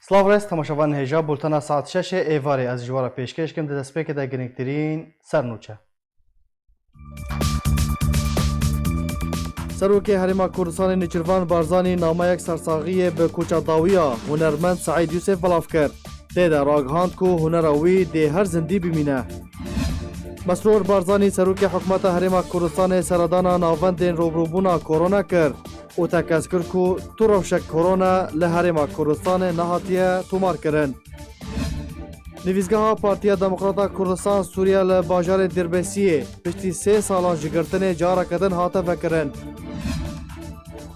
سلااو ڕێز تەماشەوان هێژا بولتەنا ساعت 6 ئێوارێ ئەس ژوارە پێشکەشکم دەدەستپێکەدا گرنگترین سەرنووچە. سەرۆکی هەرێما کوردستانی نێچیروان بارزانی نامەیەک سەرساغیە بە کوچەداویە هونەرمەند سەعید یوسف بەڵاو کرد. تێدا ڕاگەهاند و هونەرە وی دێ هەر زندی ببینە. مەسرور بارزانی سەرۆکی حکومەتە هەرێما کوردستانی سەردانا ناوەندên ڕۆبڕووبوونا کۆرۆنا کرد û tekez kir ku tu rewşek korona li Herêma Kurdistanê nehatiye tomarkirin. Nivîzgeha Partiya Demokrata Kurdistan Sûriya li bajarê Dirbesiyê piştî 3 salan ji girtinê careke din hate vekirin.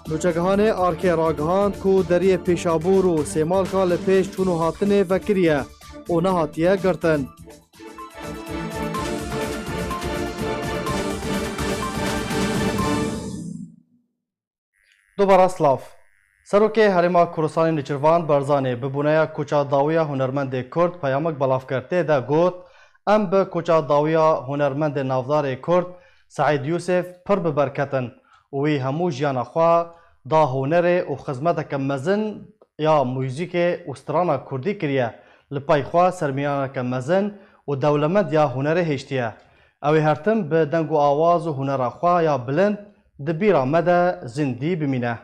Nûçegehanê Arkê ragihand ku deriyê Pêşabûr û Sêmalka li pêş çûn û hatinê vekiriye û nehatiye girtin. دوباره سلاف سروکی هرما کوردستانی نێچیروان بارزانê bi bûneya koça dawiya hunermendê Kurd peyamek belav kir. Tê de got em bi koça dawiya hunermendê navdarê Kurd Seîd Yûsef pir biberketin û wî hemû jiyana xwe da hunerê û xizmeteke mezin ya mûzîkê û strana Kurdî kiriye. Li pey xwe sermiyaneke mezin û dewlemend ya hunerê hêştiye. Ew ê her tim bi deng û awaz û hunera xwe ya bilind di bîra me de zindî bimîne.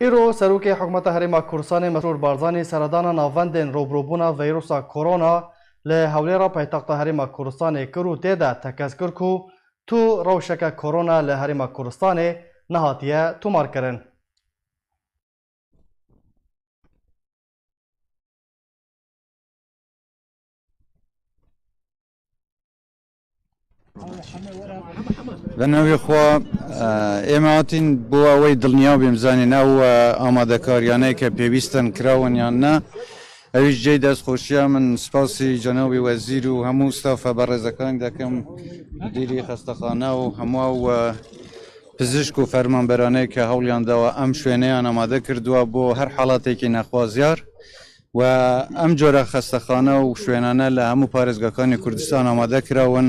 Îro serokê hikûmeta Herêma Kurdistanê Mesrûr Barzanî seredana navendên robûbûna vîrusa korona li hewlêra paytexta Herêma Kurdistanê kir û tê de tekez kir ku tu rewşeke korona li Herêma Kurdistanê nehatiye tomarkirin. بناوی خوا ئێمە هاتین بۆ ئەوەی دڵنیا بێم زانین ئەو ئامادەکاریانەی کە پێویستن کراون یان نا. ئەویش جێی دەستخۆشیە من سپاسی جەنابی وەزیر و هەموو ستافە بەڕێزەکان دەکەم مدیری خەستەخانە و هەموو پزیشک و فەرمانبەرانەی کە هەوڵیانداوە ئەم شوێنەیان ئامادە کردووە بۆ هەر حاڵاتێکی نەخوازیار و ئەم جۆرە خەستەخانە و شوێنانە لە هەموو پارێزگاکانی کوردستان ئامادە کراون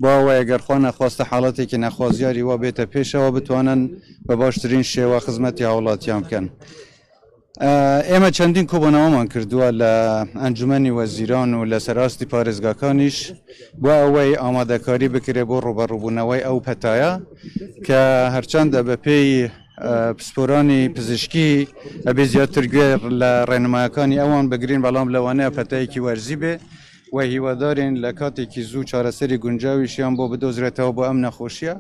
بۆ ئەوەیە گەرخوا نەخواستە حاڵاتێکی نەخوازیاری وا بێتە پێشەوە بتوانن بە باشترین شێوە خزمەتی هاوڵاتیان بکەن. ئێمە چەندین کۆبوونەوەمان کردووە لە ئەنجومەنی وەزیران و لە سەراستی پارێزگاکانیش بۆ ئەوەی ئامادەکاری بکرێ بۆ ڕوبەڕووبوونەوەی ئەو پەتایە کە هەرچەندە بە پێی پسپۆرانی پزیشکی ئەبێ زیاتر گوێر لە ڕێنمایەکانی ئەوان بگرین بەڵام لەوانەیە پەتایەکی وەرزی بێ و هیوادارین لە کاتێکی زوو چارەسەری گونجاویشیان بۆ بدۆزرێتەوە بۆ ئەم نەخۆشیە.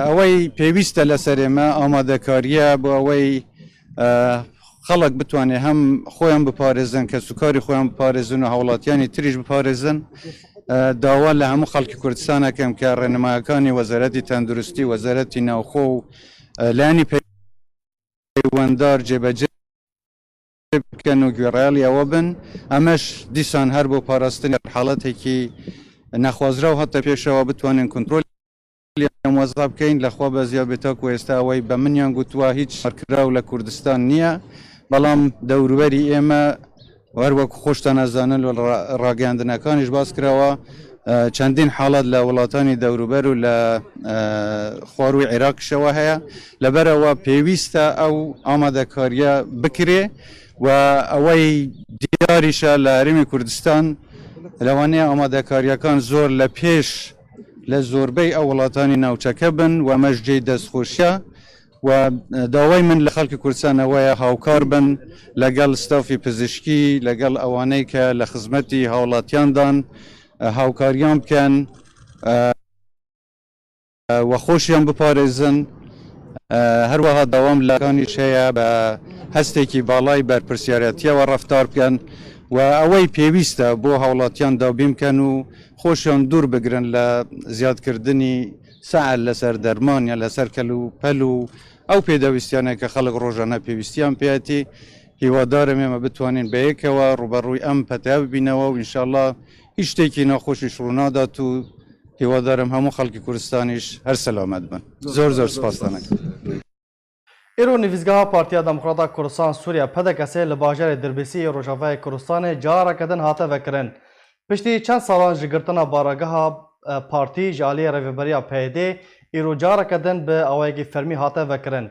ئەوەی پێویستە لەسەر ئێمە ئامادەکاریە بۆ ئەوەی خەڵک بتوانێت هەم خۆیان بپارێزن کە سوکاری خۆیان بپارێزن و هاوڵاتیانی تریش بپارێزن. داوا لە هەموو خەڵکی کوردستانەکەم کە ڕێنمایەکانی وەزارەتی تەندروستی وەزارەتی ناوخۆ و لایانی پەیوەنددار جێبەجێ بکەن و گوێڕایاڵی ئەوە بن. ئەمەش دیسان هەر بۆ پاراستنی حاڵەتێکی نەخوازرا و هەتە پێشەوە بتوانین کۆنتڕۆلی وەزا بکەین لەخوا بە زیابێتە و ئێستا ئەوەی بە منیان گوتووە هیچ هەرکراو لە کوردستان نییە بەڵام دەوروبەری ئێمە وەروەکو خۆشتان ئەزانن و ڕاگەاندنەکانیش باس کراوە چەندین حاڵات لە وڵاتانی دەوروبەر و لە خواروی عێراقیشەوە هەیە لەبەرەوە پێویستە ئەو ئامادەکاریە بکرێ و ئەوەی دیاریشە لە هەرێمی کوردستان لەوانەیە ئامادەکاریەکان زۆر لە پێش لە زۆربەی ئەو وڵاتانی ناوچەکە بن و ئەمەش جێی دەستخۆشیە و داوای من لە خەڵکی کوردستانەوەیە هاوکار بن لەگەڵ ستافی پزیشکی لەگەڵ ئەوانەی کە لە خزمەتی هاوڵاتیاندان هاوکاریان بکەن و خۆشیان بپارێزن. هەروەها داوام لەکانیش هەیە بە هەستێکی باڵای بەرپرسیارەتیەوە ڕەفتار بکەن و ئەوەی پێویستە بۆ هاوڵاتیان دابین بکەن و خۆشیان دوور بگرن لە زیادکردنی سەعات لەسەر دەرمان یا لەسەر کەل و پەل و ئەو پێدەویستیانە کە خەڵک ڕۆژانە پێویستیان پێەتی. هیوادارم ئێمە بتوانین بەیەکەوە ڕوبەڕووی ئەم پەتای ببینەوە و ئینشاءڵڵا هیچ شتێکی ناخۆشیش ڕوونادات و هیوادارم هەموو خەڵکی کوردستانیش هەر سەلامەت بن. زۆر زۆر سپاس دەکەم. Îro nivîzgeha Partiya Demokrata Kurdistan Sûriya pedekesê li bajarê Dirbêsiyê Rojavayê Kurdistanê careke din hate vekirin. Piştî çend salan ji girtina barageha پارتی جالی ریوبریا پیده ایرو جارک دن به اوایگی فرمی هاته وکرن.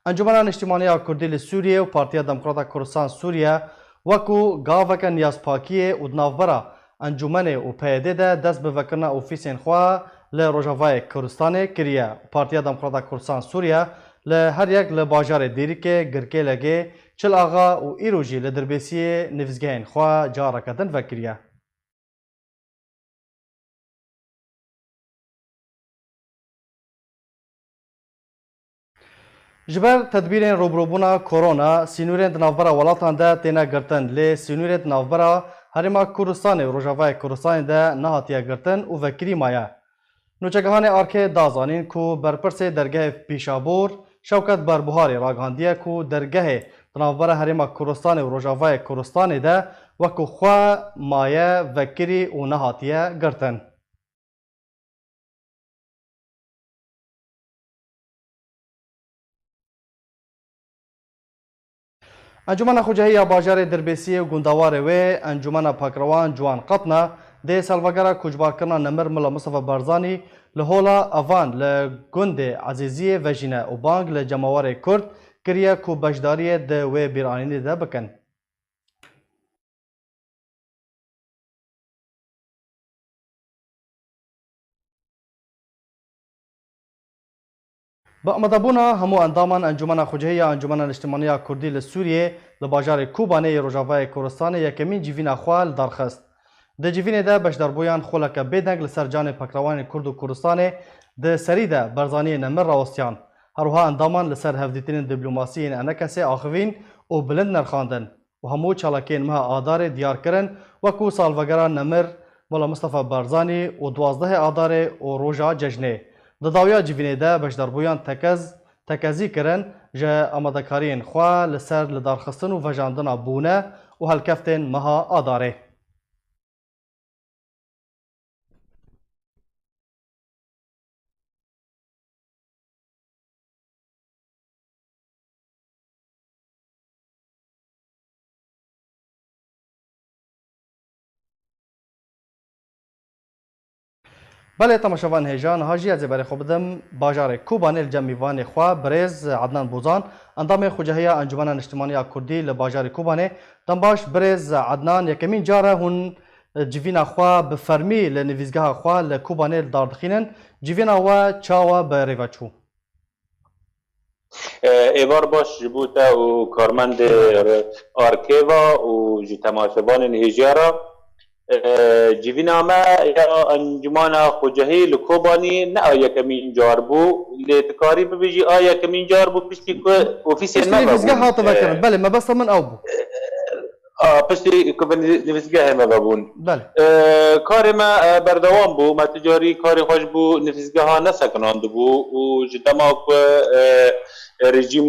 انجمن اجتماعی کردی لسوریه و پارتی دموکرات کردستان سوریه وکو گاوک نیاز پاکیه و نافبرا انجمن و پیده ده دست به وکرنا اوفیسین خواه لروجاوای کردستان کریه. پارتی دموکرات کردستان سوریه لهر یک لباجار دیریکه گرکه لگه چل آغا و ایروجی لدربیسی نفزگین خواه جارک دن وکریه. جبر تدبیرین روبروبونا کرونا سینورین دنافبرا ولاتان ده تینا گرتن لی سینورین دنافبرا هرما کردستان و روجاوای کردستان ده نهاتیه گرتن و وکری مایه. نوچگهان آرکه دازانین کو برپرس درگاه پیشابور شوکت بربهاری راگاندیه کو درگاه دنافبرا هرما کردستان و روجاوای کردستان ده وکو خواه مایه وکری و نهاتیه گرتن. انجمن خوجهی باجار دربیسی و گندوار و انجمن پاکروان جوان قطنا ده سالوگرا کجبارکرنا نمر ملا مصطفى بارزانی لهولا اوان لگند عزیزی وجینه و بانگ لجماوار کرد کریه کو بجداری ده و بیرانینی ده بکن. با مدبونا همو اندامان انجمن خوجهی انجمن اجتماعی کردی لسوریه لباجار کوبانه روجاوای کردستان یکمین جیوین اخوال درخست. ده جیوین ده بشداربویان خولک بدنگ لسر جان پکروان کرد و کردستان ده سری ده برزانی نمر راوستیان. هروها اندامان لسر هفدیتین دیپلوماسی انکسی آخوین و بلند نرخاندن و همو چالاکین مها آدار دیار کرن وکو سالوگرا نمر مولا مصطفى بارزانی و 12 آدار و روژا ججنه. دداویا جیوینه ده بشداربویان تکزی کرن جه آمادکارین خواه لسر لدارخستن و وجاندن بونه و هلکفتن مها آداره. بله تماشاوان هیجان هاجی از برای خوب بدم باجار کوبانه الجمیوان خوا برز عدنان بوزان اندام خوجهی انجمن اجتماعی کردی لباجار کوبانه دنباش برز عدنان یکمین جاره هون جیوینا خوا به فرمی لنویزگاه خوا لکوبانه داردخینن جیوینا و چاوا به ریوچو. ایوار باش جبوتا و کارمند آرکیوا و جی تماشاوان هیجارا جیوینا ما یا انجمان خوجهی لکوبانی نه آیا کمین جار بو لتکاری ببیجی آیا کمین جار بو پشتی که اوفیسی ما نویزگاه هاتا بکرن بله ما بس من او بو پشتی که نویزگاه ما ببون بله کار ما بردوام بو ما تجاری کاری خوش بو نویزگاه ها نسکناند بو و جدما که رژیم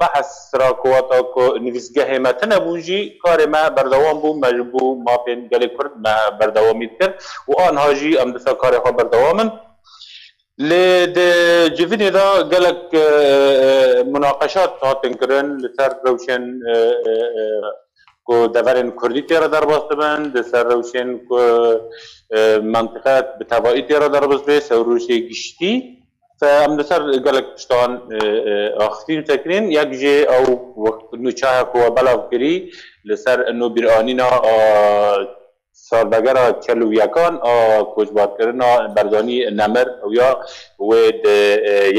بحث را قواتا کو نویسگاه ما تنبوجی کار ما بردوام بو مجبور ما بین گلی کرد ما بردوامی کرد و آنها جی ام دسا کار خود بردوامن لد جوینی دا گلک مناقشات هاتن کرن لسر روشن کو دورن کردی تیرا در باست بند لسر روشن کو منطقه بتوایی تیرا در باست بند سروشی گشتی فام دسر قالك شتون اختين تكرين يجي او وقت نشاهك وبلاغ كري لسر انه برانينا صار بقرا كلو يكان كوجبات كرنا برداني نمر ويا ود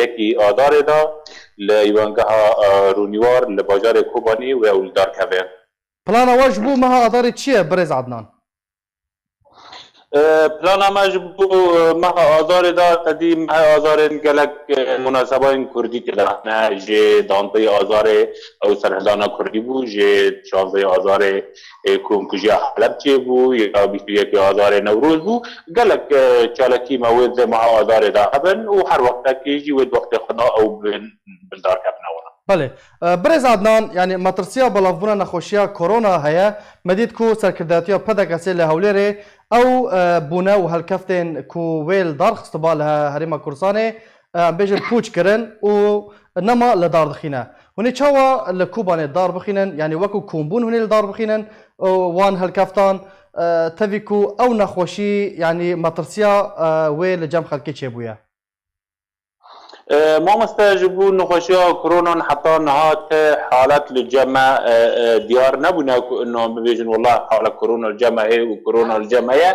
يكي آدار دا ليوانجها رونيوار لباجار كوباني وولدار كافين بلانا واجبو مها آدار چیه برز عدنان؟ پلانا مجبو مها آزار دا تدی مها آزار گلک مناسبات کردی تلا نه جه دانطی آزار او سرهدانا کردی بو جه شانزه آزار کومکجی حلب چه بو یا بیشتر یکی آزار نوروز بو گلک چالکی موید مها آزار دا هبن و هر وقت که جی ود وقت خدا او بلدار کبنا بله برز عدنان يعني مطرسيا بلافونا نخوشيا كورونا هيا مديد كو سركرداتيا بدكاسي لهوليري او بونا وهالكفتين كو ويل دار خصبالها هريما كورساني بيجر بوش كرن و نما لدار دخينا هوني تشاوا لكوباني دار بخينن يعني وكو كومبون هوني لدار بخينن وان هالكفتان تەوی ئەو نەخۆشی ینی مەترسیا وێ لە جەم خەڵکی چێبووە مامۆستا ji bo nexweşiya koronan heta nihat halet li ceme diyar nebûne ku inan bibêjin wallah hala korona li ceme hê û korona li ceme ye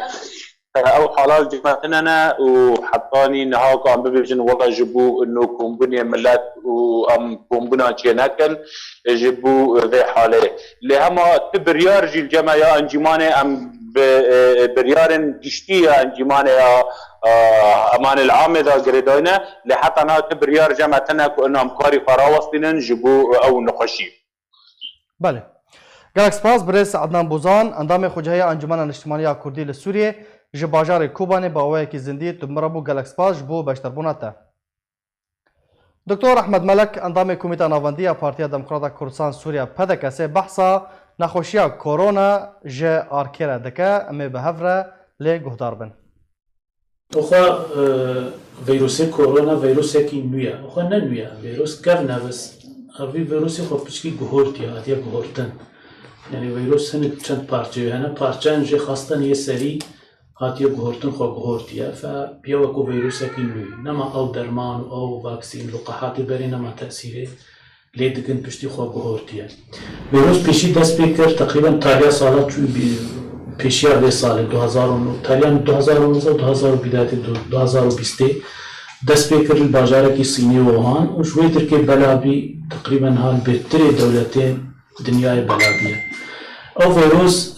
ew hala li ceme hinene û hetanî niha ku em bibêjin wallah ji bo ino kombûnê millet û em kombûna çê nekin ji bo vê halê lê hema ti biryar jî li ceme ya encîmanê em biryarên giştî ya encîmanê ya امان العامه دا گریداینه لی حتی نه تبریار جمعتنه که انام کاری فراوستینن جبو او نخوشی بله گلک سپاس برس عدنان بوزان اندام خوجهی انجمن اجتماعی کردی لسوریه جباجار کوبانه با وی کی زندی تمربو گلک سپاس جبو بشتربوناته دکتر احمد ملک اندام کمیته ناوندی پارتی دموکرات کردستان سوریه پدکسه بحثا نخوشی کرونا ج آرکره دکه امی بهفره لی گهدار بن اخوا ویروس کرونا ویروسێکی نوێە اخوا نەنوێە ویروس کەرنا بەس ئەڤی ویروسی خۆ پچکی گوهۆرتیە هاتیە گوهۆرتن یعنی ویروس هەنێک چەند پارچەیە هەنە پارچان ژێ خاستن یە سەری هاتیە گوهۆرتن خۆ گوهۆرتیە پێوەکو ویروسێکی نوێ نەما ئەو دەرمان و ئەو ڤاکسین لقەحاتی بەرێ نەما تەسیرێ لێ دگن پشتی خۆ گوهۆرتیە ویروس پێشی دەست پێ کرد تقریبا تالیا ساڵات چووی پیشیا به سال 2009 تاریان 2019 2020 دست به کرد بازار کی صینی ووهان و شوی ترکیه بلابی تقریبا حال بهتر دولتین دنیای بلابیه او ویروس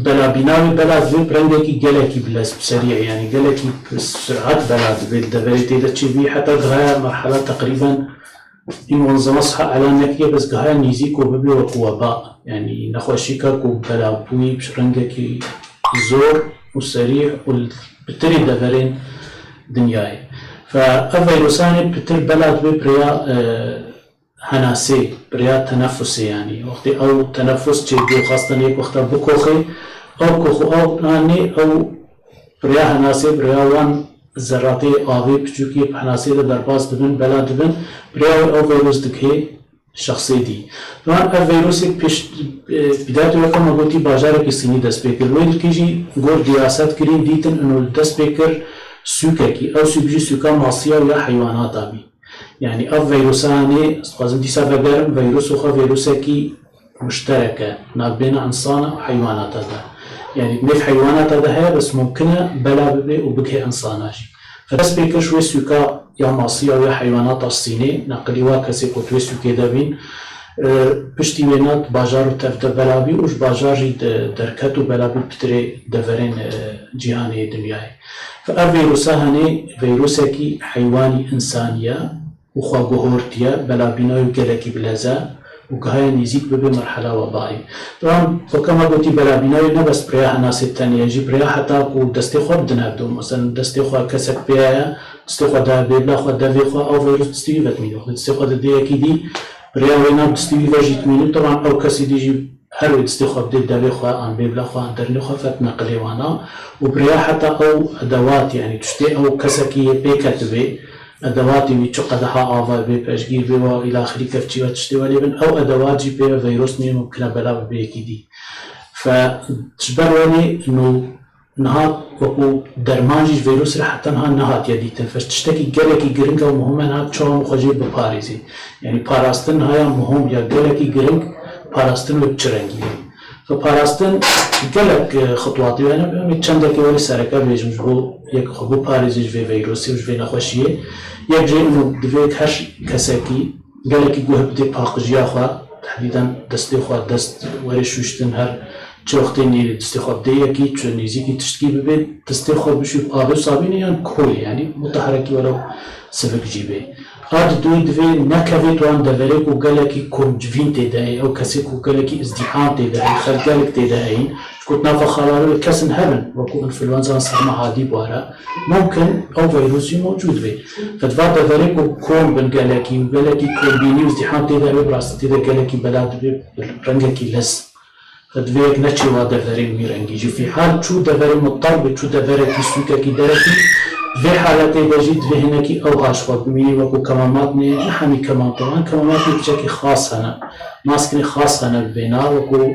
بلابیناوی بلاد وی پرنده کی گله کی بلاس سریع یعنی گله کی سرعت بلاد بيد دبرتي دتشي حتى غاية مرحلة تقريبا این منظمه صحة اعلانیه بس گاهی نیزی کو ببی و وباء يعني نخوشی که کو بلاوی بشرنگه کی زور و سریع و بتری دبرین دنیای فالفيروسان بتر بلاد بي بريا هناسي بريا تنفسي يعني وقت او تنفس جدي خاصة يك وقت بكوخي او كوخو او ناني او بريا هناسي بريا وان ذراتي آوي بچوكي بحناسي درباز دبن بلاد دبن بريا او فيروس دكي شخصي دي طبعا الفيروس پیش بدايته رقم قلتي باجارك الصيني دست بيكر وين كيجي غور دراسات كرين ديتن انه دست بيكر سوكاكي او سوبجي سوكا ماصيه ولا حيوانات ابي يعني اف فيروساني لازم دي سبب فيروس وخا فيروسكي مشتركه ما بين انسان وحيوانات هذا يعني نف حيوانات هذا هي بس ممكنه بلا ببي وبكي انساناجي فدس بيكر شوي سوكا يا ماصيه ولا حيوانات الصيني نقلي واكسي كوتوي سوكي دابين پشتی وینات باجار و تفت بلابی وش باجاری درکت و بلابی بتری دورین جهانی دنیای فالفيروسا هني فيروسكي حيواني انسانيه وخا جهورتيا بلابيناوي جلكي بلازا وكهاي نزيد بمرحله وبائي طبعا فكما قلت بلابيناوي نبس بريا ناس الثانيه يجي بريا حتى كو دستي خو دنادو مثلا دستي خو كسك بيا دستي خو دا بلا خو دا في خو او فيروس دستي بتميلو دستي خو دي اكيدي بريا وينا دستي فيجيت مينو طبعا او كسي ديجي هر استخدام دي دبي خو ان بيبلا خو درني خو فتنقلي وانا وبريا حتى او ادوات يعني تشتي او كسكي بكتبي ادوات ويتشقدها افا بي باشجير بي والى اخره كفتشي وتشتي ولبن او ادوات جي بي فيروس مي ممكن بلا بيكيدي فتشبروني انه نهات وكو درمانجي فيروس حتى نهات يديتن فتشتكي جلكي جرينكا ومهمه نهات شو مخجي بباريزي يعني باراستن هيا مهم يا جلكي جرينك باراستن وبچرنگی فپاراستن گلک خطواتی یعنی چند که ولی سرکه بیشتر جو یک خبو پاریزش و ویروسی و جو نخوشیه یک جای انو دویک هر کسی گلکی گوه بده پاکجیا خوا تحدیدا دستی خوا دست وری شوشتن هر چوختی نیل دستی خوا بده یکی چون نیزی کی تشکی ببید دستی خوا بشو آب صابینی یعنی کولی یعنی متحرکی ولو سفک جیبه هاد دوی دوی نکوی توان دوره کو گلکی کنجوین تدایی او کسی کو گلکی ازدحام تدایی خلقلک تدایی شکوت نافا خلالو کسن هبن وکو انفلونزا سرما عادی بوارا ممکن او ویروسی موجود بی فدوا دوره کو کون بن گلکی و گلکی کنبینی ازدحام تدایی براستی تدا گلکی بلاد بی رنگکی لز فدویک نچی وا دوره میرنگی جو فی حال چو دوره مطلب چو دوره کسوکا کی درکی في حالات بجد ذهنكي أو هاشفات بميني وكو كماماتني نحمي كمان طبعا كماماتني بشكل خاص هنا ماسكني خاص هنا ببينا وكو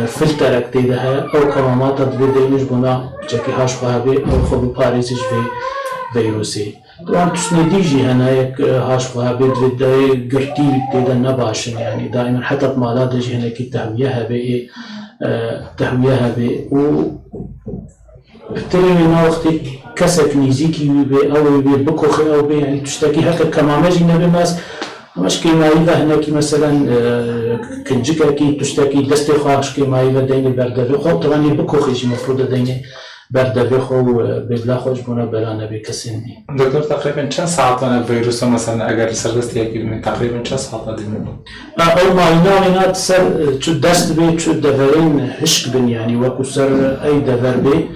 فلترك تيدها أو كمامات تبدي بنا جاكي هاش خابي أو خبو باريزش في فيروسي طبعا تسنديجي هناك هاش خابي تبدي قرتي تيدا نباشن يعني دائما حتى مالات جي هناك تهويها بي تهويها بي و بالتالي من وقت كسك نيزيكي بي أو بي بكوخي أو بي يعني تشتكي هكا كماماجي نبي ماس مش كيما إذا هناك مثلا كنجيكا كي تشتكي دستي خاش كيما إذا ديني بردة خو طبعا بكوخي جي مفروض ديني بردة خو بدلا خوش بنا بلانا بكسيني. دكتور تقريبا كم ساعة أنا الفيروس مثلا أجر سردست يجي من تقريبا كم ساعة دينه؟ أو ما ينام سر شو دست بي شو دفرين هشك بن يعني وكو سر أي دفر بي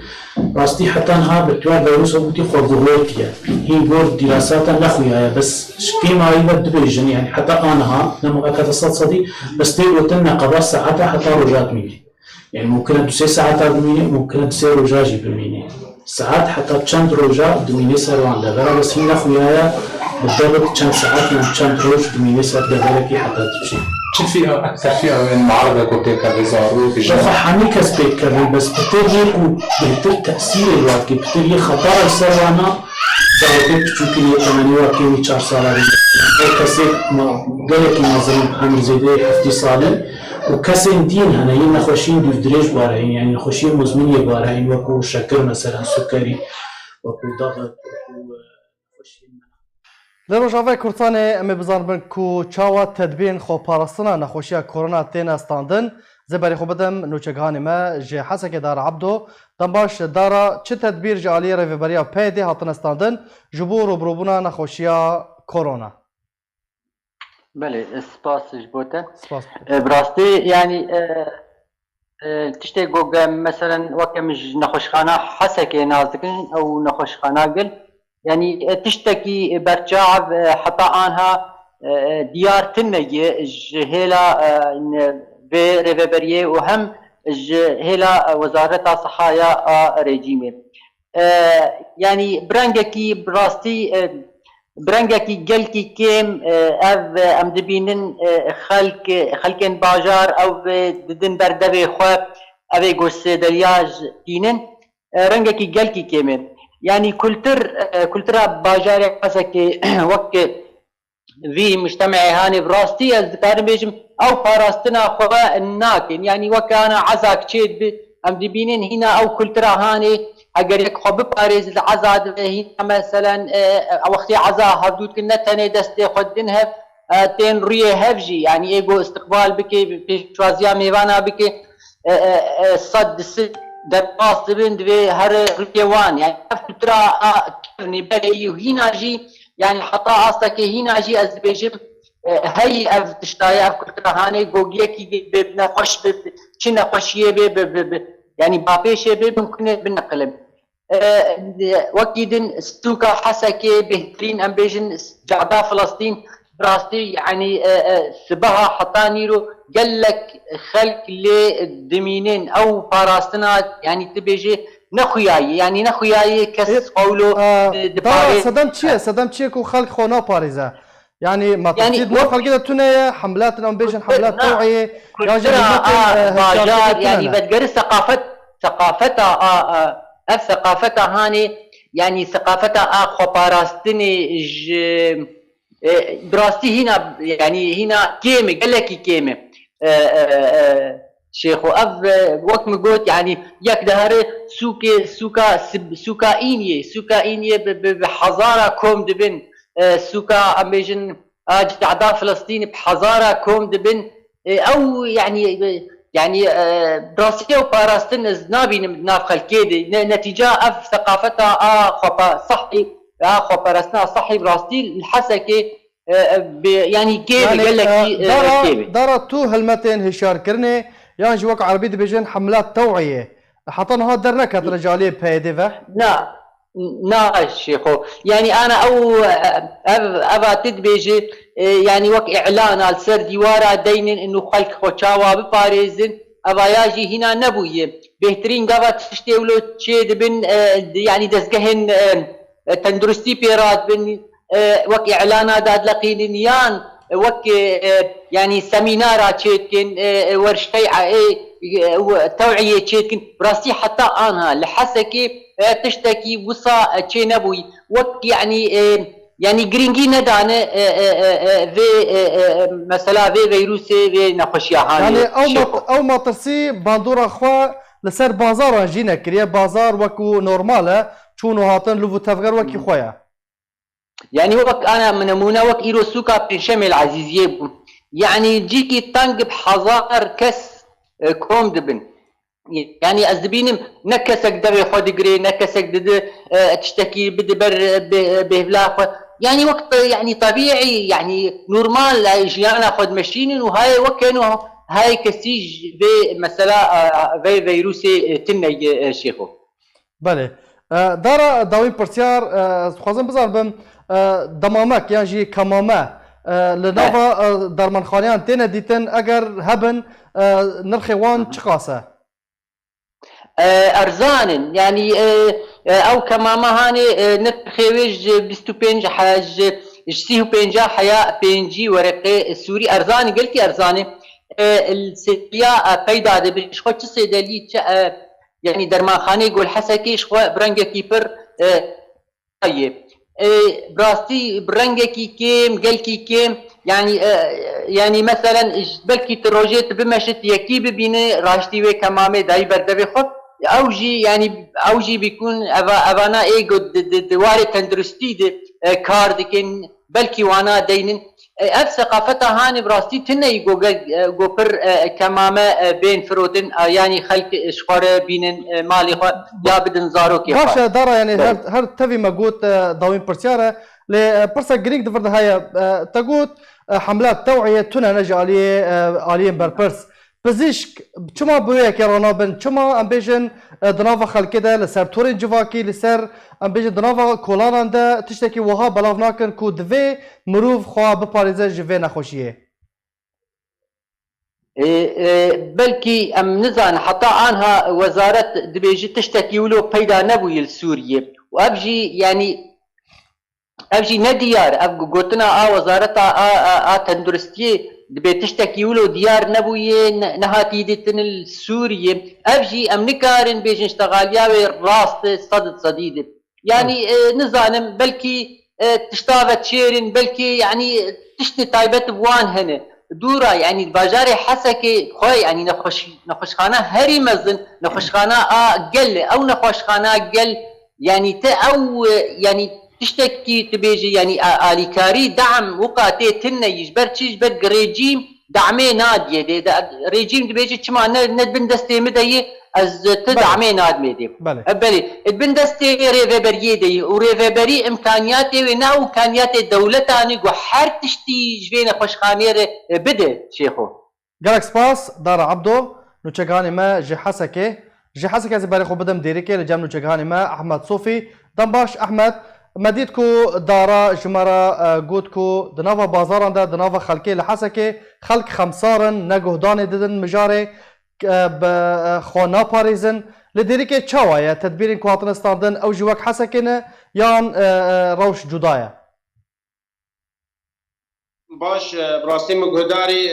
راستي حتى نها بتوع فيروس وبتي خبروتيا هي بورد دراسات نخويا بس كيما يبد بيجن يعني حتى أنا لما أكاد صدي بس تقولنا قبل ساعات حتى رجعت مني يعني ممكن تسي ساعات دميني ممكن تسي رجاجي بميني ساعات حتى تشند رجع دميني سر عند دفر بس هي نخويا بالضبط كم ساعات من كم روج دميني سر دفركي حتى تمشي. شو فيها أكثر فيها من معرضة كنت كرزارو في شوف حامي كسبت كذا بس بتجي بهتر تأثير الوقت بتجي خطر السروانا بعدين تشوفي لي ثمانية وكيمي 4 سالاري كسب ما قالك نظرين حامي زيدي حفتي صالح وكسن دين هنا ينخوشين بدريج بارعين يعني نخوشين مزمنية بارعين وكو شكر مثلا سكري وكو ضغط وكو خوشين. لروجاوی کورتانه امی بزرگن کو چاوا تدبین خو پارستنا نخوشی کرونا تین استاندن زبری خو بدم نوچگانی ما جه حسک دار عبدو دنباش دارا چه تدبیر جالی رفبریا پیدی هاتن استاندن جبور و بروبنا نخوشی کرونا. بله سپاس جبوته. سپاس. براستی يعني تشتي جوجا مثلا وكمج نخوشخانه حسك نازكن او نخوشخانه قل يعني تشتكي برجع حتى انها ديار تنجي جهلا في ريفبريه وهم جهلا وزاره الصحه ريجيمي يعني برانجكي براستي برانجكي جلكي كيم اف ام دبينن خلكن باجار او ددن بردبي خو ابي غوس درياج دينن رانجكي جلكي كيم يعني كلتر باجار حسك وقت في مجتمع هاني براستي الذكر بيجم او باراستنا خو الناكن يعني وكان عزاك تشيد ام دبينن هنا او كلتر هاني اگر یک خوب پاریز العزاد هی مثلا وقتی عزا حدود كنا تاني دست خدنها تين ريه هفجي يعني ايجو استقبال بكي بشوازيا ميوانا بكي صد درباس بند في هر ريوان يعني فترة كرني بلي هنا جي يعني حتى اصلك هنا جي از بيجم هي اف تشتاي اف كلترا هاني جوجيكي ببنا خوش بچنا خوشيه يعني بابيشه ممكن بنقلب وكيدن ستوكا حسكي بهترين امبيجن جعدا فلسطين براستي يعني سبها حطانيرو قال لك خلق للدمينين او باراستنات يعني تبيجي نخوياي يعني نخوياي كس قولو صدام تشي كو خلق خونا باريزا يعني ما تفيد مو خلق تونه حملات امبيجن حملات توعيه يعني بتقري ثقافتها ثقافتها هاني يعني ثقافتها خو باراستني براستي هنا يعني هنا كيمه قال لك كيمه شيخو وقت ما قلت يعني ياك دهر سوكا إينية بحضارة كوم دبن سوكا أميجن جعدا فلسطين بحضارة كوم دبن أو يعني براسية وباراستن زنابي ناف خلكيدي نتيجة أف ثقافتها خو صحي خو باراستنا صحي براستي الحسكي يعني كيف قال لك دارا تو هلمتين هشار كرني يعني جواك عربي دبيجن حملات توعية حطنا هاد درنا كانت رجالية بهيدفة نا شيخو يعني أنا أو أبا تدبيجي يعني وك إعلان على سر ديوارا دينن إنه خلق خوشاوا بباريزن أبا ياجي هنا نبويه بهترين قبا تشتيولو تشيد بن يعني دزقهن تندرستي بيرات بن وك إعلانا داد لقينيان وك يعني سمينارا تشيد كن ورشتي توعية تشيكن براسي حتى أنا لحسكي تشتكي وصا تشي نبوي وك يعني جرينجي ندانه في مثلا في فيروسي في نخشيا يعني او ما ترسي باندورا خوا لسر بازار جينا كريه بازار وكو نورماله چونو هاتن لوفو تفغر وكي خويا يعني وك انا من نمونه وك ايرو سوكا بنشم العزيزيه يعني جيكي تانق بحذار كس كوم دبن يعني ازبينم نكسك دبي خود جري نكسك دد تشتكي بدبر بهلاخ يعني وقت يعني طبيعي يعني نورمال جيانا خود ماشين وهاي وكانوا هاي كسيج مثلا في فيروسي تني شيخو بله دارا داوين پرسیار خوازم بزار بم دمامک یان جی کمامه لنافا درمانخانیان تینه دیتن اگر هبن نرخی وان چقاسه ارزان يعني او كماما هاني نرخيوج 25 حاج 35 حياء بينجي ورقه السوري ارزاني قلتي ارزاني السيا بيدا دبش خو صيدلي يعني درمان خانه يقول حسكي شخو برنجه كيبر طيب براستي برنجه كي كيم قال كي كيم يعني مثلا بلكي تروجيت بمشت يكي ببيني راشتي وي كمامه داي بردبي خو اوجي يعني اوجي بيكون افانا ايجو دواري تندرستي كار دكن بلكي وانا دينن اف ثقافتها هاني براستي تني جو بر كمامه بين فروتن يعني خلق شخور بينن مالي خو يا بدن زارو كيف باش دارا يعني هر تفي مقوت داوين برسياره لبرسا جريك دفرد هاي تقوت حملات توعيه تنا نجي عليه بربرس بزيشك چما بويا كيرانا بن چما ام بيجن دنافا خلقه ده لسر تورين جواكي لسر ام بيجن دنافا كولانان ده تشتكي وها بلاف ناكن كو دوي مروف خوا بپاريزه جوه نخوشيه بلكي ام نزان حتى عنها وزارة دبيجي تشتكي ولو بيدا نبوي السورية وابجي يعني ابجي نديار اب قوتنا وزارة تندرستيه دبي تشتكي ولو ديار نبوي نهاتي دتن السورية ابجي ام نكارن بيجن اشتغالياوي راست صديد يعني نزانم بلكي تشتافت شيرن بلكي يعني تشتي طيبت بوان هنا دورا يعني باجاري حسكي خوي يعني نخوشخانه هري مزن نخوشخانه قل او نخوشخانه قل يعني او يعني تشتكي تبيجي يعني اليكاري دعم وقاتي تنيج برتشيج بر ريجيم دعمي ناديه دي ريجيم تبيجي كما ندبن دستي مدي از تدعمي ناد ميدي بلي ادبن دستي ريفبري دي وريفبري امكانياتي ونا امكانيات دولتاني وحر تشتي جبينا خوشخانير بده شيخو جالك سباس دار عبدو نوچگاني ما جي حسكه زي بارخو بدم ديريكي لجام نوچگاني ما احمد صوفي دنباش احمد مديدكو دارا جمرة قوتكو دنافا بازاران دا دنافا خلقي لحسكي خلق خمسارن نگهدان ددن مجاري بخوانا باريزن لديريكي چاوايا تدبيرين كواتن استاندن او جواك حسكينه يان روش جدايا باش براسي مگهداري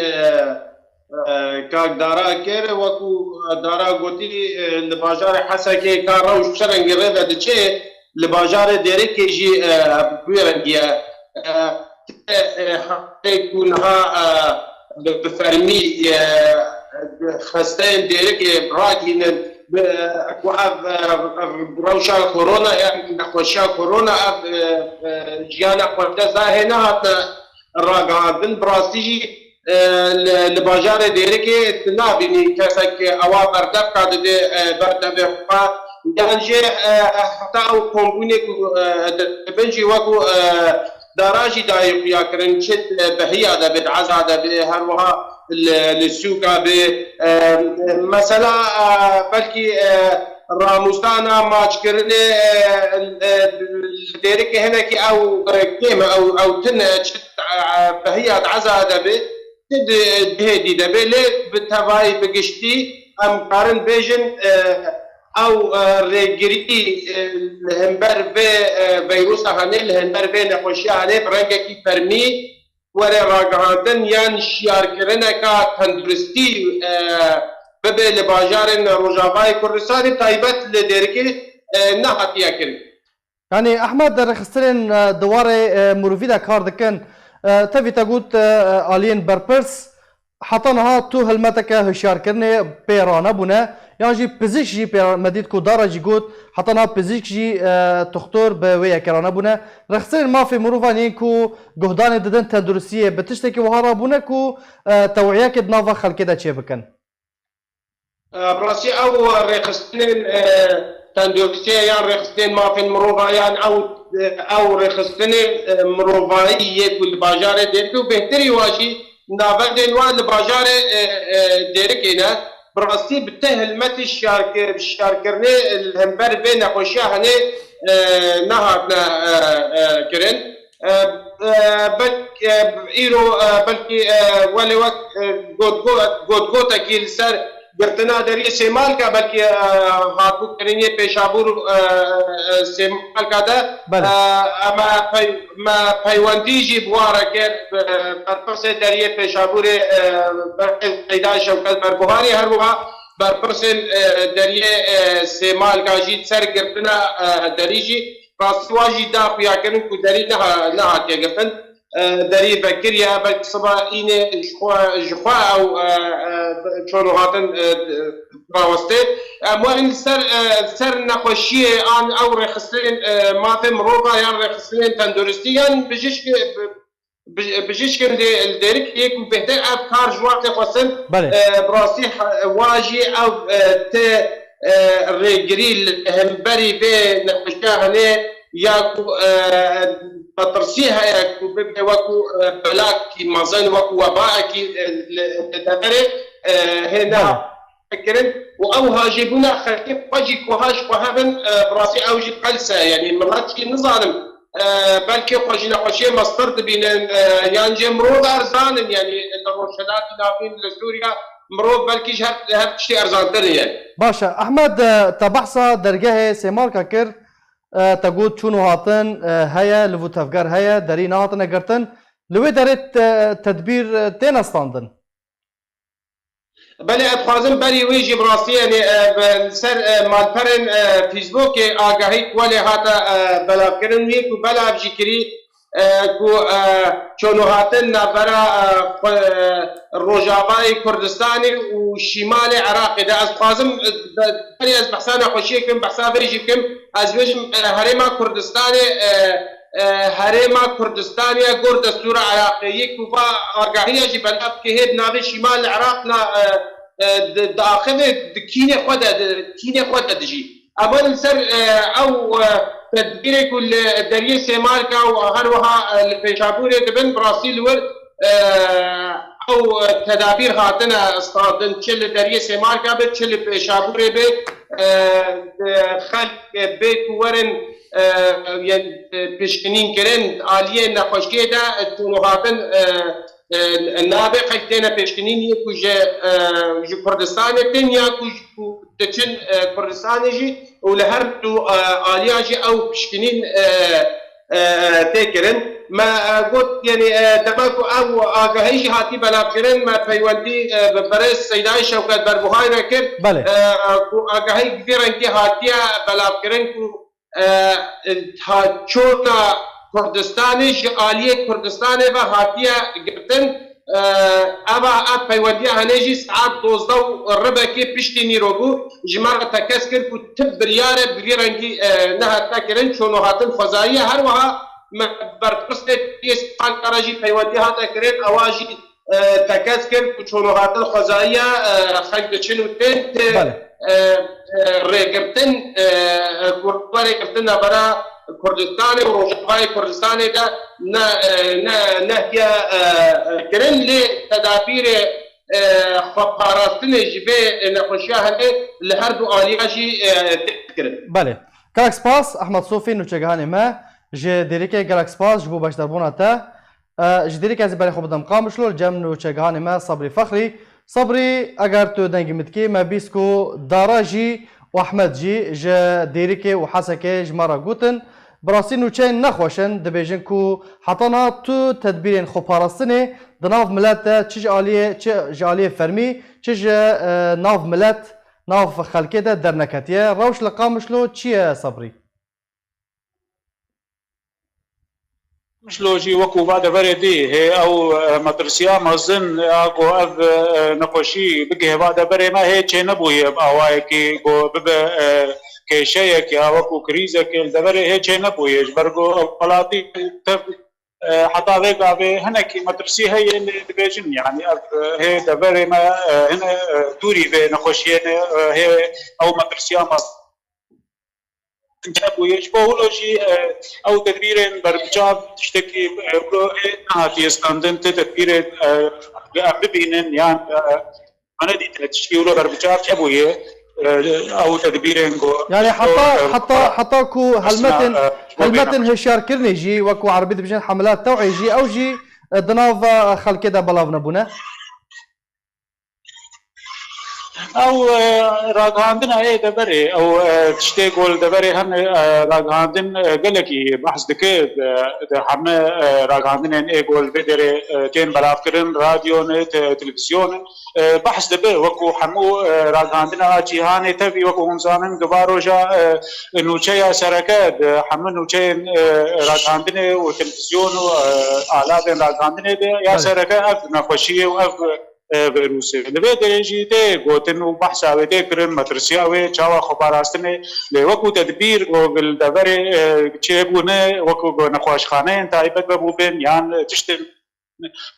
كاك دارا كير وكو دارا قوتي لباجار حسكي كان روش شرنگ ريدا دچه لباجار ديريك يجي بيرنجيا يكونها بفرمي خستين ديريك براكين روشا كورونا يعني نخوشا كورونا جيانا قوتا زاهنا الراقادن براستيجي لباجار ديريك تنابيني كسك اوابر دفقا دي بردبقا يعني حتى او كومبوني بنجي وكو دراجي دايق يا كرنشت بهيا دا بدعزا دا بهروها للسوقا مثلا بلكي راموستانا ماتش كرني ديريك هناك او كيما او تن بهيا دعزا دا تد بهدي دا لي بتفاي بقشتي ام قارن بيجن او ريجري الهمبر في فيروس هاني الهمبر في نخوشي هاني برنجكي فرمي ورا راغاندن يان شيار كرنا كا تندرستي ببه لباجار روجاوای کردستان تایبت لدرکی نهاتیه کرد. يعني احمد رخصتين دواري مروفيدا كاردكن تبي تقول الين بربرس حطناها تو هلمتك هشار كرني بيرانا بنا يعني جي بزيك جي مديد كو دارا جي قوت حطناها بزيك جي تختور بويا كرانا بنا رخصتين ما في مروفانين كو قهدان ددن تندرسية بتشتكي وهارا بنا كو توعية كد نافا خل كده چه بكن براسي او رخصتين تندرسية يعني رخصتين ما في مروفا يعني او رخصتين مروفائية كل باجار ديركو بهتري واجي نافردين وان الباجار ديركينا براسي بتهل مت الشاركرني الهمبر بين خوشيا هني نهاتنا كرن بلك ايرو بلكي ولي وقت قد اكيل سر گرتنا دری سیمال کا بلکہ ہاتھو کرنگے پیشابور سیمال کا دا ما پیوندی جی بوارا کر برپرس دری پیشابور قیدہ شوکت بربوہاری ہر وہاں برپرس دری سیمال کا جی سر گرتنا دری جی راسوا جی دا خویا کرن کو دری نہا کیا گرتن دری بکریا بلکه صبا اینه جخوا او چون هاتن راوسته اما این سر نخوشی آن او رخصتين ما في مروبا يعني رخصتين تندرستيا بجيش كن الديرك هيك بهتر افكار جوات خصن براسي واجي او ت رجريل همبري بين نخشاهنه ياكو بطرسيها ياكو ببه وكو بلاكي مازن وكو وباكي تدري هنا فكرن او هاجبونا خليف وجهك وهاش وهبن براسي اوجي قلسه يعني مرات شي نظالم بلكي خوشنا خوشي مصدر بين يعني مرود ارزان يعني الروشدات دافين لسوريا مرود بلكي هر شيء ارزان تري يعني باشا احمد تبحثا درجه سيمال كاكر تقول شنو هاتن هيا لفو تفكر هيا داري نهاتن اگرتن لوي دارت تدبير تين استاندن بله اتخوازم بری ویجی براستی یعنی سر مالپرن فیسبوک آگاهی ولی هاتا بلاف کرن وی کو بلاف جکری کو چونو هاتن نبرا روجاوای کردستانی و شمال عراق ده از خوازم بری از بحثان خوشی کم بحثا ویجی کم از ویجم هرما کردستانی هرما کردستانیا گور دستور عراقی کو با آگاهی جی بلاف که هد ناوی شمال العراق نا داخل كيني خود دجي اول سر او تدبير كل دريه سيمالكا وهروها البيشابور دبن برازيل ور او تدابير هاتنا استادن تشل دريه سيمالكا بتشل بيشابور به خلق بيت ورن يعني بيشكنين كرن عاليه نقاشيه ده هاتن النابع قيتنا بيشكنين يكو جي كردستان الدنيا كو تشن كردستان جي ولهرتو آليا جي او بيشكنين تكرن ما قلت يعني تباكو او آگاهي هاتي بلافكرن ما بيوندي ببرس سيداي شوكت بربوهاي ركب كو آگاهي كفيرن كي هاتيا بلافكرن كو چوتا کردستانش آلیه کردستان و هاتیه گرتن اما اب پیودیه هنجی ساعت 12 و ربع که پشتی نیروگو جماعت تکس کرد که تب بریاره بریرنگی نهات نکرن چونو هاتن فضاییه هر وها برپرست تیس پال کاراجی پیودیه هاتا کرن اواجی تکس کرد که چونو هاتن فضاییه خلق چنو تنت ریگرتن کردوار ریگرتن برا كردستان وروجاوای كردستان ده نهيا كرن لتدابير خبراستن جبه نخوشياه لهردو آلياجي تكرن بله گالاکس پاس احمد صوفی نوچگهانی ما جه دیریکه گالاکس پاس جبو باش دربونا تا جه دیریکه از برای خوب دم قام بشلو جم نوچگهانی ما صبری فخری صبری اگر تو دنگی متکی ما بیسکو داراجی و احمد جی جه دیریکه و حسکه جمارا گوتن براسی نوچه نخوشن دبیجن کو حتانا تو تدبیرین خوپارستنه دناف ملت چه جالیه فرمی چه ناف ملت ناف خلکه ده در نکتیه روش لقامشلو چیه صبری؟ مش لوجي وكو بعد بردي هي او مدرسيا مازن اكو اف نقوشي بقي بعد بري ما هي تشنبوي اواي كي جو بب كشيء كي وكو كريزه كي دبري هي تشنبوي برغو قلاتي حتى ذيك ابي هنا كي مدرسي هي اللي دبيجن يعني هي دبري ما هنا دوري في نقوشي هي او مدرسيا مازن جابوا يشبهوا شيء او تدبير برمجاب تشتكي نهاتي استندن تدبير ببينن يعني انا دي تشكيله برمجاب جابوا او تدبير يعني حتى كو هلمتن هشار كرنيجي وكو عربي بجن حملات توعي جي او جي دناف خل كده بلافنا بنا او راغاندن اي دبري او تشتي قول دبري هم راغاندن قالكي بحث دك هم راغاندن اي قول بدري تين بلاف كرن راديو تلفزيون بحث دبر وكو حمو راغاندن جيهاني تبي وكو همزانن غباروجا نوچيا سركات هم نوچين راغاندن وتلفزيون والات راغاندن يا سركات نخوشيه و روسي لبي درجي تي غوتن وبحث اوي تي كرن مدرسي اوي چاوا خبراستنه لوكو تدبير وبال دبر چيبونه وكو نخوشخانه انتايبت بوبن يان تشتن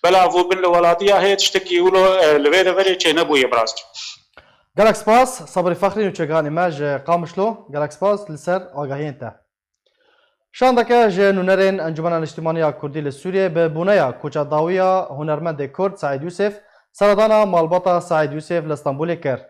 بلا وبن الولاتيه هي تشتكي ولو لبي دبر چنبو يبراز جالاكس باس صبري فخري وچغاني ماج قامشلو جالاكس باس لسر آگاهی انت شاندك جنونرين انجمن الاجتماعية كردي لسوريا ببنايا كوچا داوية هنرمند كرد سعيد يوسف سردانا مالباتا سعيد يوسف لاسطنبول كر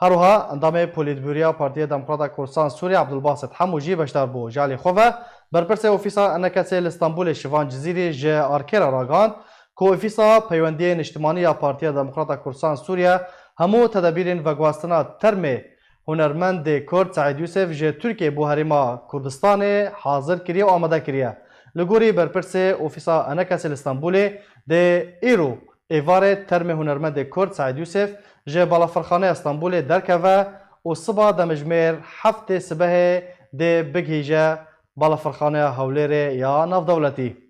هروها اندام پولیتبوریا پارتی دموکرات کردستان سوریا عبدالباسط حموجی بشدار بو جالی خوفه برپرس اوفیسا انکسی لاسطنبول شوان جزیری ج آرکر راگاند کو اوفیسا پیوندی اجتماعی پارتی دموکرات کردستان سوریا همو تدابیرین و گواستنا ترم هنرمند کرد سعید یوسف ج ترکیه بو هریما کردستان حاضر کریه و آماده کریه لگوری برپرس اوفیسا انکسی لاسطنبول ده ایرو ایوار ترم هنرمند کرد سعید یوسف جه بالافرخانه استانبول درکوه و صبح دمجمیر هفت صبح ده بگیجه بالافرخانه هولیر یا ناف دولتی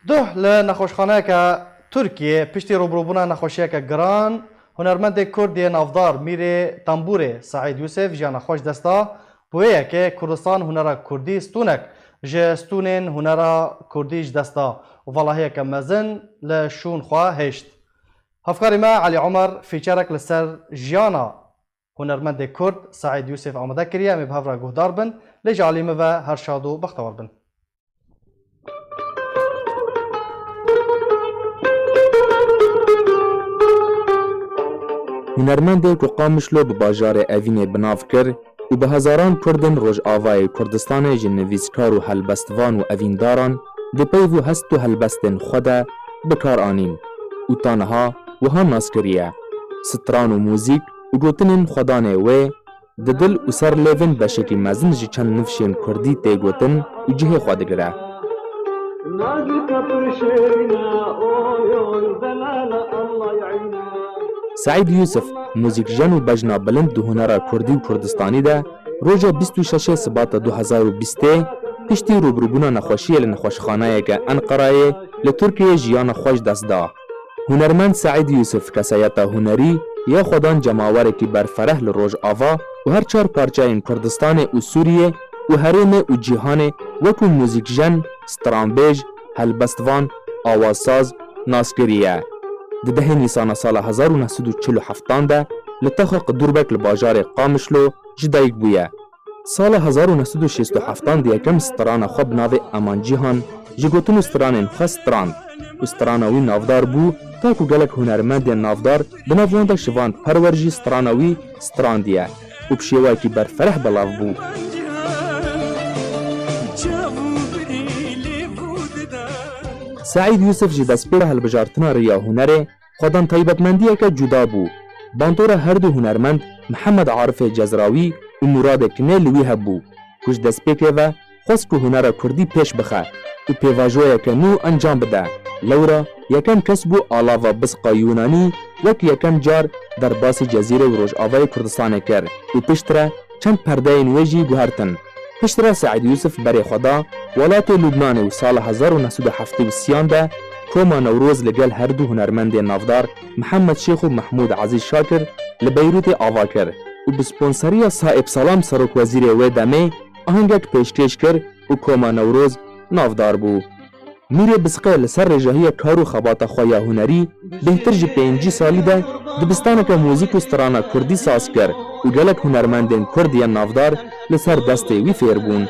ده لنخوشخانه که ترکیه پشتی روبروبونا نخوشیه که گران هنرمند کردی نافدار میره تنبور سعید یوسف جا نخوش دستا بویه که کردستان هنر کردی ستونک جه ستونین هنر کردیش دستا و والله که مزن لشون خواه هشت هفکاری ما علی عمر فیچرک لسر جیانا هنرمند کرد سعید یوسف آمده کریه می بهفره گهدار بن لجالیمه و هر شادو بختوار بن هنرمندێک و قامشلۆ bi bajarê Evînê binav kir û bi hezaran Kurdin Rojavayê Kurdistanê ji nivîskar û helbestvan û evîndaran di peyv û hest û helbestên xwe de bikar anîn û tanha wiha nas kiriye. Stran û mûzîk û gotinên xwedanê wê di dil û ser lêvin beşekî mezin ji çend nifşên Kurdî tê gotin û cihê xwe digire. سعید یوسف موزیکژن و بجنا بلند دو هنرا کردی و کردستانی ده روژا 26 سبات 2020 پشتی روبروبونا نخوشیه لنخوشخانه که انقرایه لترکیه جیان خوش دست دا. هنرمند سعید یوسف کسایتا هنری یا خودان جماوره که برفره لروج آوا و هر چار پارچه این کردستان و سوریه و هرین و جیهان وکو موزیکژن، سترانبیج، هلبستوان، آوازساز، ناسکریه. د ده نیسان سال 1947 ده لتخ قدوربک لباجار قامشلو جدایک بویه. سال 1967 ده یکم ستران خوب ناو امان جیهان جگوتن سترانین خستران û strana wî navdar bû ta ku gelek hunermendên navdar bi nav wan de Şivand Perwer jî strana wî strandiye û bi şêwayekî berfereh belav bû. Saîd Yûsif ji destpêra hilbijartina rêya hunerê xwedan taybetmendiyeke cuda bû. Bandora her du hunermend Mihemed Arifê Cezrawî û Muradê Kinê li wî hebû ku ji destpêkê ve xwest ku hunera Kurdî pêş bixe û pêvajoyeke nû encam bide. Lewra yekem kes bû alava Bisqa Yûnanî wek yekem car derbasî Cezîrê û Rojavayê Kurdistanê kir û piştre çend perdeyên wê jî guhertin. Piştre Saîd Yûsif berê xwe da welatê Lubnanê û sala 1973 de Koma Newroz li gel her du hunermendên navdar Mihemed Şêx û Mehmûd Ezîz Şakir li Beyrûtê ava kir û bi sponsoriya Saîb Salam Serokwezîrê wê demê ahengek pêşkêş kir û Koma Newroz navdar bû. Mîrê Bisqê li ser rêjahiya kar û xebata xwe ya hunerî bêhtir ji 5 salî de dibistaneke mûzîk û strana Kurdî saz kir û gelek hunermendên Kurd yên navdar li ser destê wî fêr bûn.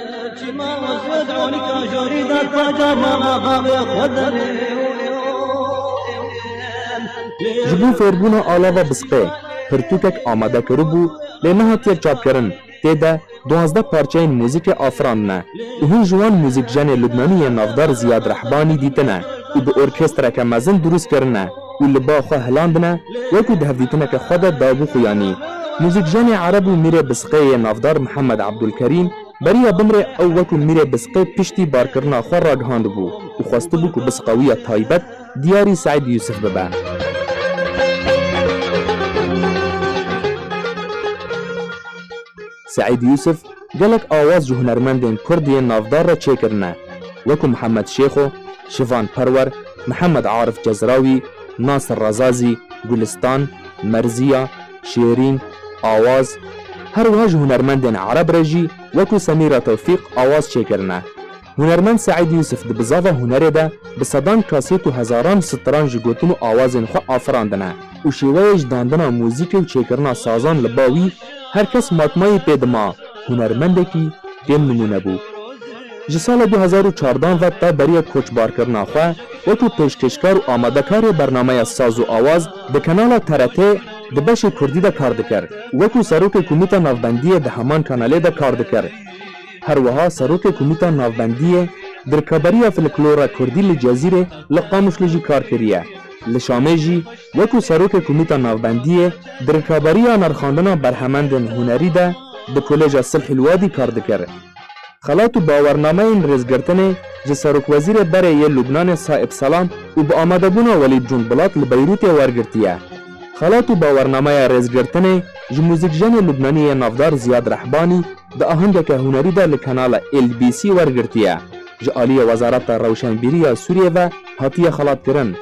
Ji bo fêrbûna alava Bisqê pirtûkek amade kiribû lê nehatiye çapkirin tê de 12 parçeyên mûzîkê afirandine û hûn ji wan mûzîkjenê Lubnanî yên navdar Ziyad Rehbanî dîtine û bi orkestreke mezin drûst kirine û li ba xwe hilandine wekû di hevdîtineke xwe de dabû xuyanî. Mûzîkjenê Ereb û Mîrê Bisqê yên navdar Mihemed Abdulkerîm beriya bimrê ew wekû Mîrê Bisqê piştî barkirina xwe ragihand bû û xwestibû ku Bisqa wî ya taybet diyarî Saîd Yûsif bibe. Saîd Yûsif gelek awaz ji hunermendên Kurd yên navdar re çêkirine wekû Mihemed Şêxo, Şivand Perwer, Mihemed Arif Cezrawî, Nasir Razazî, Gulistan, Merziya, Şêrîn, Awaz her wiha ji hunermendên Ereb re jî wekû Semîra Tewfîq awaz çêkirine. Hunermend Saîd Yûsif di bizava hunerê de bi sedan kasêt û hezaran stran ji gotin û awazên xwe afirandine û şêweyê ji dandina mûzîkê û çêkirina sazan li ba wî her kes matmayê pê dima hunermendekî tên nimûne bû. Ji sala 2014 ve te beriya koçbarkirina xwe wekû pêşkêşkar û amadekarê bernameya saz û awaz di kanala TRT di beşê Kurdî de kar dikir wekû serokê Komîta Navbendiyê di heman kanalê de kar dikir. Her wiha serokê Komîta Navbendiyê di rikaberiya folklora Kurdî li Cezîrê li Qamişlê jî kar kiriye. Li Şamê jî wekû serokê Komîta Navbendiyê di rikaberiya nirxandina berhemendên hunerî de di Koleja Silhîl Wadî kar dikir. Xelat û bawernameyên rêzgirtinê ji Serokwezîrê berê yê Lubnanê Saîb Salam û bi amadebûna Welîd Cunbilat li Beyrûtê wergirtiye. Xelat û bawernameya rêzgirtinê ji mûzîkjenê Lubnanî yên navdar Ziyad Rehbanî di ahengeke hunerî de li kanala LBC wergirtiye. Ji aliyê Wezareta Rewşenbîriya Sûriyê ve hatiye xelatkirin.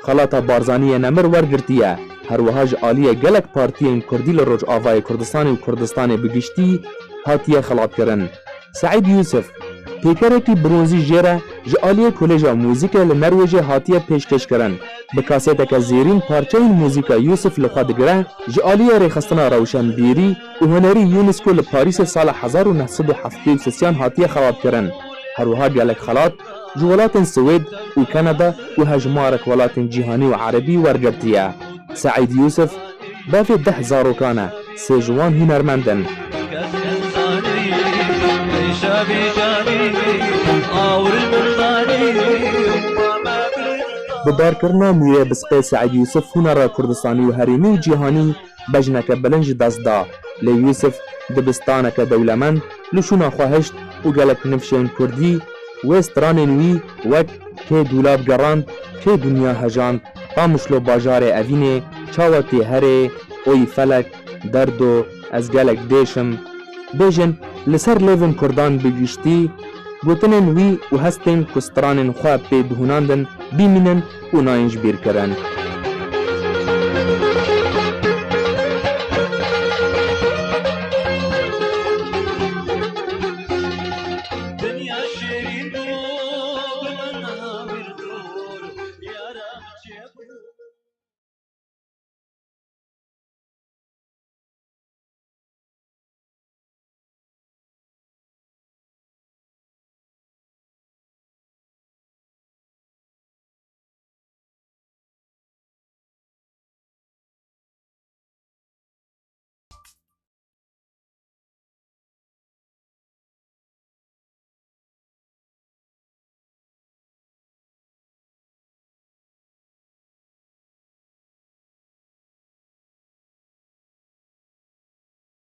Xelata Barzaniyê Nemir wergirtiye. Her wiha ji aliyê gelek partiyên Kurdî li Rojavayê Kurdistanê û Kurdistanê bi giştî hatiye xelatkirin. Saîd Yûsif pêkerekî bronzî jê re ji aliyê Koleja Mûzîkê li Nerwêjê hatiye pêşkêşkirin. Bi kasêteke zêrîn parçeyên mûzîka Yûsif li xwe digire ji aliyê rêxistina Rewşenbîrî û hunerî UNESCO li Parîsê sala 1973 hatiye xelatkirin. Her wiha gelek xelat ji welatên Swêd û Kanada û hejmarek welatên cîhanî û erebî wergirtiye. Saîd Yûsif bavê 10 zarokan e sê ji wan hunermendin. Bi barkirina Mîrê Bisqê Saîd Yûsif hunera Kurdistanî û herêmî û cîhanî bejneke bilind ji dest da. Lê Yûsif dibistaneke dewlemend li şûna xwe hişt û gelek nifşên Kurdî wê stranên wî wek Kê Dûlab gerand, Kê Dunya hejand, Qamişlo bajarê Evînê, Çawa Têherê, Oy Felek, Derdo, Ez gelek dêşim bêjin li ser lêvên Kurdan bi giştî gotinên wî û hestên ku stranên xwe pê dihûnandin bîmînin û nayên ji bîr kirin.